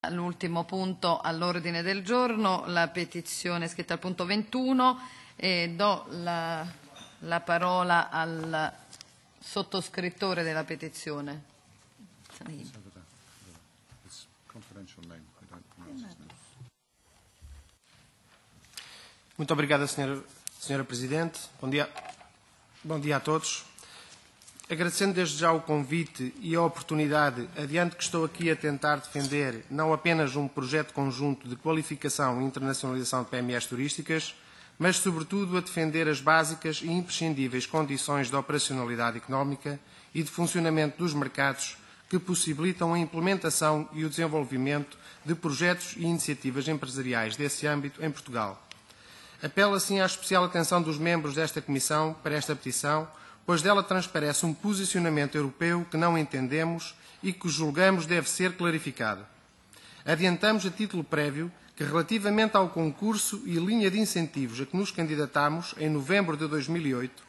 L'ultimo punto all'ordine del giorno, la petizione scritta al punto 21, e do la parola al sottoscrittore della petizione. Muito obrigado, Senhora Presidente. Bom dia a todos. Agradecendo desde já o convite e a oportunidade, adiante que estou aqui a tentar defender não apenas um projeto conjunto de qualificação e internacionalização de PMEs turísticas, mas sobretudo a defender as básicas e imprescindíveis condições de operacionalidade económica e de funcionamento dos mercados que possibilitam a implementação e o desenvolvimento de projetos e iniciativas empresariais desse âmbito em Portugal. Apelo assim à especial atenção dos membros desta Comissão para esta petição, pois dela transparece um posicionamento europeu que não entendemos e que julgamos deve ser clarificado. Adiantamos a título prévio que, relativamente ao concurso e linha de incentivos a que nos candidatamos em novembro de 2008,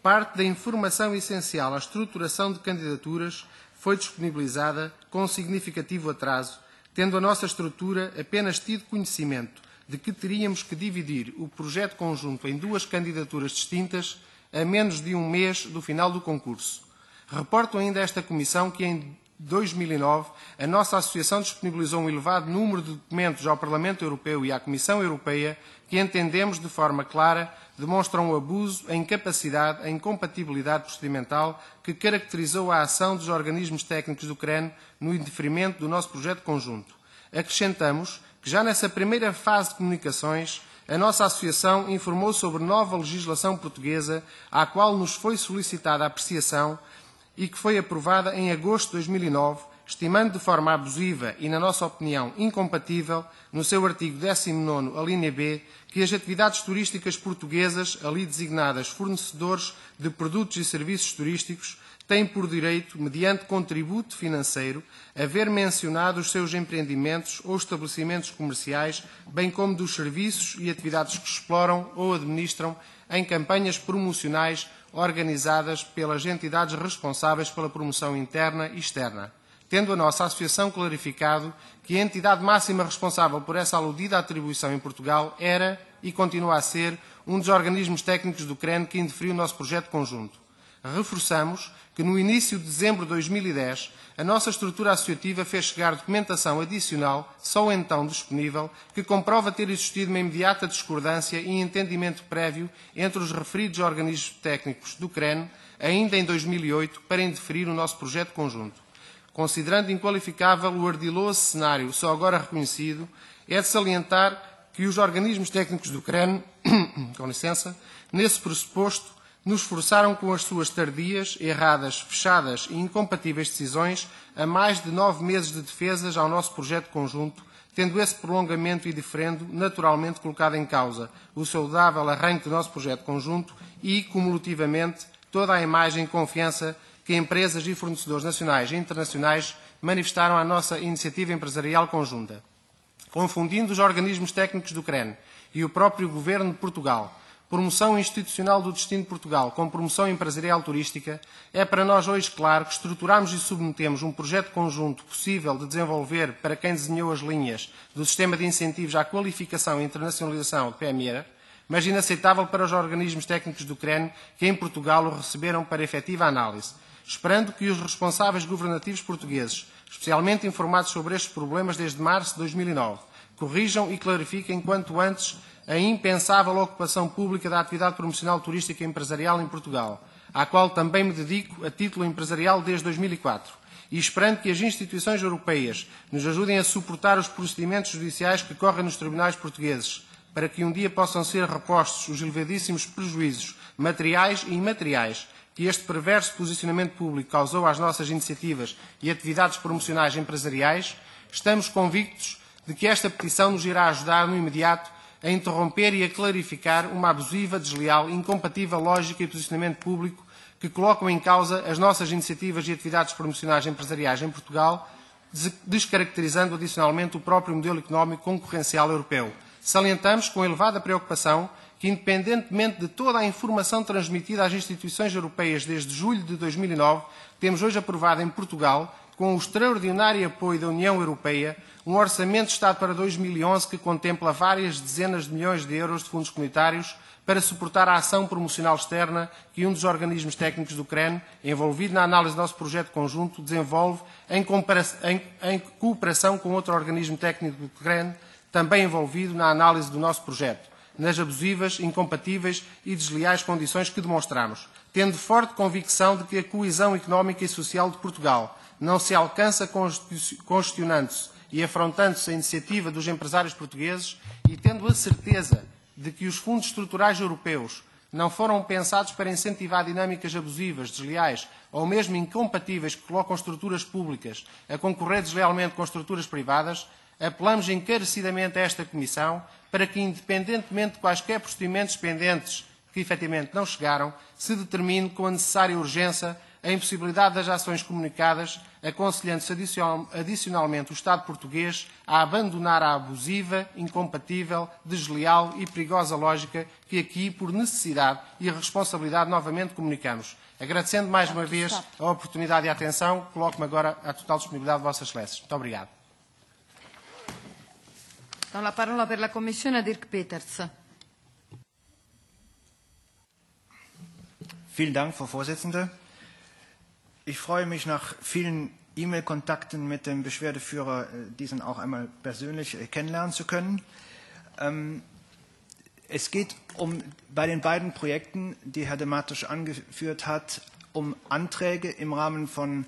parte da informação essencial à estruturação de candidaturas foi disponibilizada com significativo atraso, tendo a nossa estrutura apenas tido conhecimento de que teríamos que dividir o projeto conjunto em duas candidaturas distintas a menos de um mês do final do concurso. Reporto ainda a esta Comissão que em 2009 a nossa Associação disponibilizou um elevado número de documentos ao Parlamento Europeu e à Comissão Europeia que entendemos de forma clara demonstram o abuso, a incapacidade, a incompatibilidade procedimental que caracterizou a ação dos organismos técnicos do CREN no indeferimento do nosso projeto conjunto. Acrescentamos que já nessa primeira fase de comunicações a nossa Associação informou sobre nova legislação portuguesa à qual nos foi solicitada a apreciação e que foi aprovada em agosto de 2009, estimando de forma abusiva e, na nossa opinião, incompatível, no seu artigo 19º, a linha B, que as atividades turísticas portuguesas, ali designadas fornecedores de produtos e serviços turísticos, têm por direito, mediante contributo financeiro, haver mencionado os seus empreendimentos ou estabelecimentos comerciais, bem como dos serviços e atividades que exploram ou administram em campanhas promocionais organizadas pelas entidades responsáveis pela promoção interna e externa, tendo a nossa Associação clarificado que a entidade máxima responsável por essa aludida atribuição em Portugal era e continua a ser um dos organismos técnicos do CREN que indeferiu o nosso projeto conjunto. Reforçamos que no início de dezembro de 2010 a nossa estrutura associativa fez chegar documentação adicional, só então disponível, que comprova ter existido uma imediata discordância e entendimento prévio entre os referidos organismos técnicos do CREN, ainda em 2008, para indeferir o nosso projeto conjunto. Considerando inqualificável o ardiloso cenário só agora reconhecido, é de salientar que os organismos técnicos do CREN, com licença, nesse pressuposto, nos forçaram com as suas tardias, erradas, fechadas e incompatíveis decisões a mais de 9 meses de defesas ao nosso projeto conjunto, tendo esse prolongamento e diferendo naturalmente colocado em causa o saudável arranque do nosso projeto conjunto e, cumulativamente, toda a imagem e confiança que empresas e fornecedores nacionais e internacionais manifestaram à nossa iniciativa empresarial conjunta. Confundindo os organismos técnicos do CREN e o próprio Governo de Portugal, promoção institucional do destino de Portugal com promoção empresarial turística, é para nós hoje claro que estruturamos e submetemos um projeto conjunto possível de desenvolver para quem desenhou as linhas do sistema de incentivos à qualificação e internacionalização de PME, mas inaceitável para os organismos técnicos do CREN que em Portugal o receberam para efetiva análise, esperando que os responsáveis governativos portugueses, especialmente informados sobre estes problemas desde março de 2009, corrijam e clarifiquem quanto antes a impensável ocupação pública da atividade promocional turística e empresarial em Portugal, à qual também me dedico a título empresarial desde 2004, e esperando que as instituições europeias nos ajudem a suportar os procedimentos judiciais que correm nos tribunais portugueses, para que um dia possam ser repostos os elevadíssimos prejuízos materiais e imateriais que este perverso posicionamento público causou às nossas iniciativas e atividades promocionais empresariais, estamos convictos de que esta petição nos irá ajudar no imediato a interromper e a clarificar uma abusiva, desleal, incompatível lógica e posicionamento público que colocam em causa as nossas iniciativas e atividades promocionais empresariais em Portugal, descaracterizando adicionalmente o próprio modelo económico concorrencial europeu. Salientamos com elevada preocupação que, independentemente de toda a informação transmitida às instituições europeias desde julho de 2009, temos hoje aprovado em Portugal com o extraordinário apoio da União Europeia, um orçamento de Estado para 2011 que contempla várias dezenas de milhões de euros de fundos comunitários para suportar a ação promocional externa que um dos organismos técnicos do CREN, envolvido na análise do nosso projeto conjunto, desenvolve em cooperação com outro organismo técnico do CREN, também envolvido na análise do nosso projeto, nas abusivas, incompatíveis e desleais condições que demonstramos, tendo forte convicção de que a coesão económica e social de Portugal não se alcança congestionando-se e afrontando-se a iniciativa dos empresários portugueses e tendo a certeza de que os fundos estruturais europeus não foram pensados para incentivar dinâmicas abusivas, desleais ou mesmo incompatíveis que colocam estruturas públicas a concorrer deslealmente com estruturas privadas, apelamos encarecidamente a esta Comissão para que, independentemente de quaisquer procedimentos pendentes que efetivamente não chegaram, se determine com a necessária urgência a impossibilidade das ações comunicadas, aconselhando-se adicionalmente o Estado português a abandonar a abusiva, incompatível, desleal e perigosa lógica que aqui, por necessidade e responsabilidade, novamente comunicamos. Agradecendo mais uma vez a oportunidade e a atenção, coloco-me agora à total disponibilidade de Vossas Excelências. Muito obrigado. La parola per la Commissione a Dirk Peters. Vielen Dank, Frau Vorsitzende. Ich freue mich, nach vielen E-Mail-Kontakten mit dem Beschwerdeführer diesen auch einmal persönlich kennenlernen zu können. Es geht bei den beiden Projekten, die Herr de Matos angeführt hat, um Anträge im Rahmen von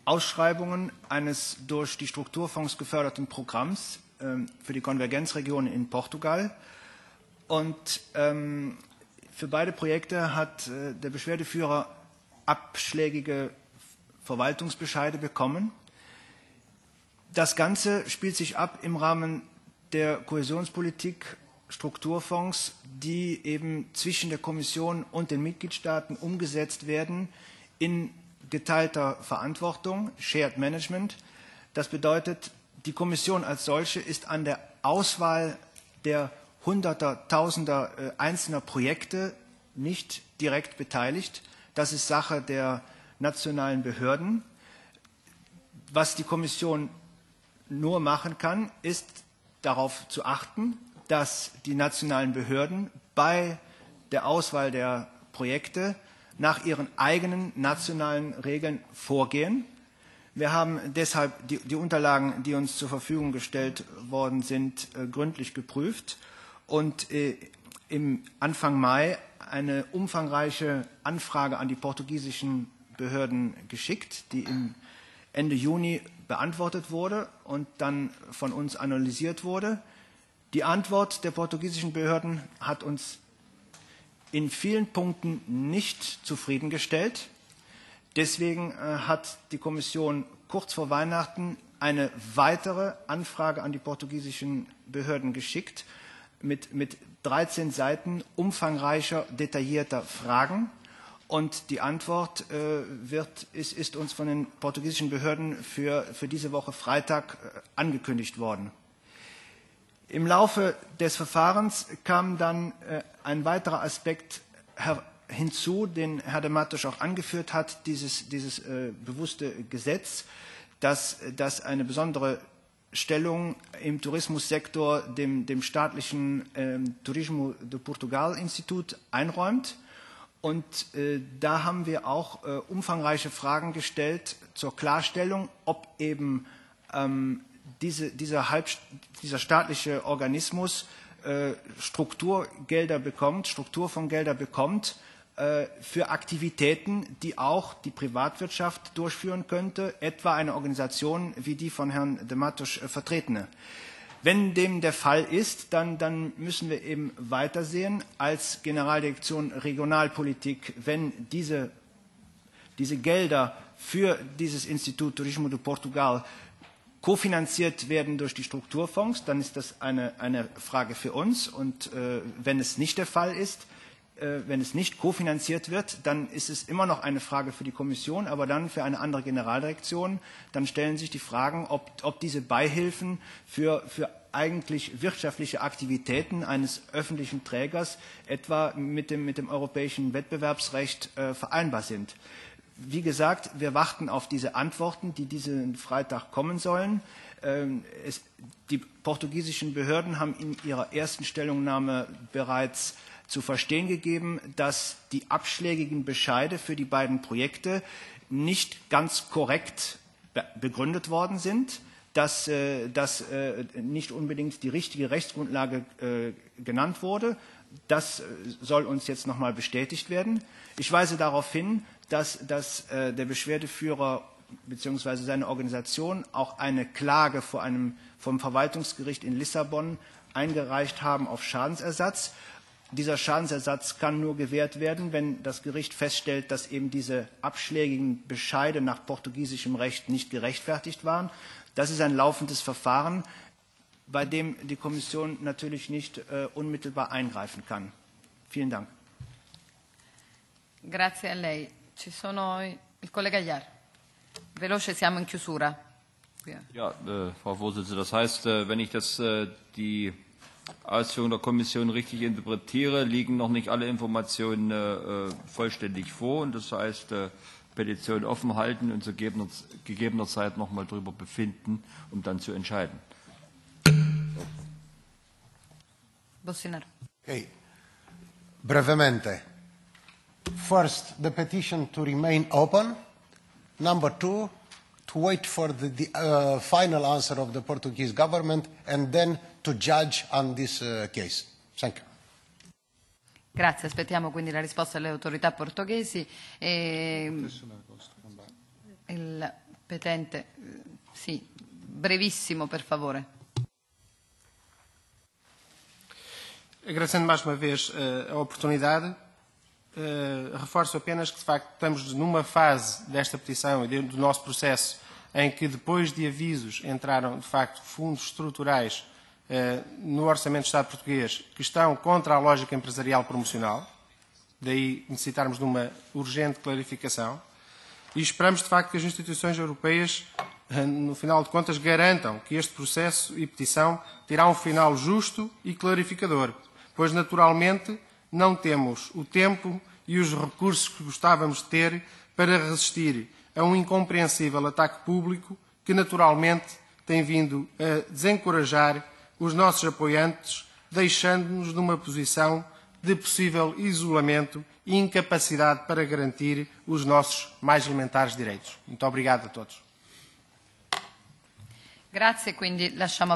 Ausschreibungen eines durch die Strukturfonds geförderten Programms für die Konvergenzregionen in Portugal. Und für beide Projekte hat der Beschwerdeführer abschlägige Verwaltungsbescheide bekommen. Das Ganze spielt sich ab im Rahmen der Kohäsionspolitik, Strukturfonds, die eben zwischen der Kommission und den Mitgliedstaaten umgesetzt werden in geteilter Verantwortung, Shared Management. Das bedeutet, die Kommission als solche ist an der Auswahl der Hunderter, Tausender einzelner Projekte nicht direkt beteiligt. Das ist Sache der nationalen Behörden. Was die Kommission nur machen kann, ist darauf zu achten, dass die nationalen Behörden bei der Auswahl der Projekte nach ihren eigenen nationalen Regeln vorgehen. Wir haben deshalb die Unterlagen, die uns zur Verfügung gestellt worden sind, gründlich geprüft und im Anfang Mai eine umfangreiche Anfrage an die portugiesischen Behörden geschickt, die im Ende Juni beantwortet wurde und dann von uns analysiert wurde. Die Antwort der portugiesischen Behörden hat uns in vielen Punkten nicht zufriedengestellt. Deswegen hat die Kommission kurz vor Weihnachten eine weitere Anfrage an die portugiesischen Behörden geschickt mit 13 Seiten umfangreicher, detaillierter Fragen. Und die Antwort ist uns von den portugiesischen Behörden für diese Woche Freitag angekündigt worden. Im Laufe des Verfahrens kam dann ein weiterer Aspekt hinzu, den Herr de Matos auch angeführt hat, dieses bewusste Gesetz, das eine besondere Stellung im Tourismussektor dem staatlichen Turismo de Portugal Institut einräumt. Und da haben wir auch umfangreiche Fragen gestellt zur Klarstellung, ob eben dieser staatliche Organismus Strukturgelder bekommt, Strukturfondsgelder bekommt für Aktivitäten, die auch die Privatwirtschaft durchführen könnte, etwa eine Organisation wie die von Herrn de Matos vertretene. Wenn dem der Fall ist, dann müssen wir eben weitersehen als Generaldirektion Regionalpolitik, wenn diese Gelder für dieses Institut Turismo de Portugal kofinanziert werden durch die Strukturfonds, dann ist das eine Frage für uns. Und wenn es nicht der Fall ist, wenn es nicht kofinanziert wird, dann ist es immer noch eine Frage für die Kommission, aber dann für eine andere Generaldirektion. Dann stellen sich die Fragen, ob diese Beihilfen für eigentlich wirtschaftliche Aktivitäten eines öffentlichen Trägers etwa mit dem europäischen Wettbewerbsrecht vereinbar sind. Wie gesagt, wir warten auf diese Antworten, die diesen Freitag kommen sollen. Die portugiesischen Behörden haben in ihrer ersten Stellungnahme bereits zu verstehen gegeben, dass die abschlägigen Bescheide für die beiden Projekte nicht ganz korrekt begründet worden sind, dass nicht unbedingt die richtige Rechtsgrundlage genannt wurde. Das soll uns jetzt nochmal bestätigt werden. Ich weise darauf hin, dass der Beschwerdeführer bzw. seine Organisation auch eine Klage vom Verwaltungsgericht in Lissabon eingereicht haben auf Schadensersatz. Dieser Schadensersatz kann nur gewährt werden, wenn das Gericht feststellt, dass eben diese abschlägigen Bescheide nach portugiesischem Recht nicht gerechtfertigt waren. Das ist ein laufendes Verfahren, bei dem die Kommission natürlich nicht unmittelbar eingreifen kann. Vielen Dank. Grazie a lei. Ci sono il collega Iar. Veloce, siamo in chiusura. Ja, Frau Vorsitzende, das heißt, wenn ich die Ausführungen der Kommission richtig interpretiere, liegen noch nicht alle Informationen vollständig vor. Und das heißt, Petition offen halten und zu gegebener Zeit noch mal darüber befinden, um dann zu entscheiden. Bossinaro. Okay. Brevemente. First, the petition to remain open. Number two, to wait for the final answer of the Portuguese government and then to judge on this case. Thank you. Grazie, aspettiamo quindi la risposta delle autorità portoghesi. Il petente, sì, brevissimo per favore. Agradecendo mais uma vez a oportunidade, reforço apenas que, de facto, estamos numa fase desta petição e do nosso processo em que, depois de avisos, entraram, de facto, fundos estruturais no Orçamento do Estado português que estão contra a lógica empresarial promocional, daí necessitarmos de uma urgente clarificação, e esperamos, de facto, que as instituições europeias, no final de contas, garantam que este processo e petição terá um final justo e clarificador, pois, naturalmente, não temos o tempo e os recursos que gostávamos de ter para resistir a um incompreensível ataque público que, naturalmente, tem vindo a desencorajar os nossos apoiantes, deixando-nos numa posição de possível isolamento e incapacidade para garantir os nossos mais elementares direitos. Muito obrigado a todos. Grazie, quindi lasciamo